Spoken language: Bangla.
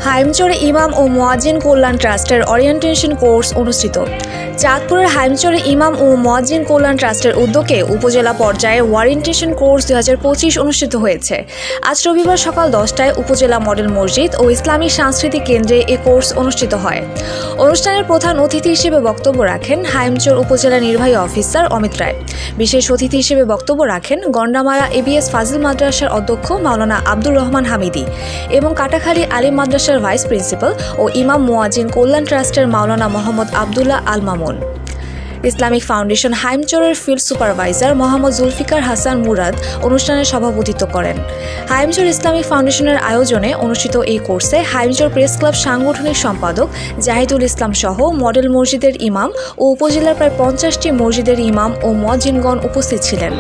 হাইমচরে ইমাম ও মুয়াজ্জিন কল্যাণ ট্রাস্টের ওরিয়েন্টেশন কোর্স অনুষ্ঠিত। চাঁদপুরের হাইমচরে ইমাম ও মুয়াজ্জিন কল্যাণ ট্রাস্টের উদ্যোগে উপজেলা পর্যায়ে ওরিয়েন্টেশন কোর্স 2025 অনুষ্ঠিত হয়েছে। আজ রবিবার সকাল 10টায় উপজেলা মডেল মসজিদ ও ইসলামী সাংস্কৃতিক কেন্দ্রে এ কোর্স অনুষ্ঠিত হয়। অনুষ্ঠানের প্রধান অতিথি হিসেবে বক্তব্য রাখেন হাইমচর উপজেলা নির্বাহী অফিসার অমিত রায়। বিশেষ অতিথি হিসেবে বক্তব্য রাখেন গন্ডামারা এবিএস ফাজিল মাদ্রাসার অধ্যক্ষ মাওলানা আব্দুর রহমান হামিদি এবং কাটাখালী আলিম মাদ্রাসার ভাইস প্রিন্সিপাল ও ইমাম মুয়াজ্জিন কল্যাণ ট্রাস্টের মাওলানা মোহাম্মদ আবদুল্লাহ আল মামুন। ইসলামিক ফাউন্ডেশন হাইমচরের ফিল্ড সুপারভাইজার মোহাম্মদ জুলফিকার হাসান মুরাদ অনুষ্ঠানে সভাপতিত্ব করেন। হাইমচর ইসলামিক ফাউন্ডেশনের আয়োজনে অনুষ্ঠিত এই কোর্সে হাইমচর প্রেস ক্লাব সাংগঠনিক সম্পাদক জাহিদুল ইসলাম সহ মডেল মসজিদের ইমাম ও উপজেলার প্রায় 50টি মসজিদের ইমাম ও মুয়াজ্জিনগণ উপস্থিত ছিলেন।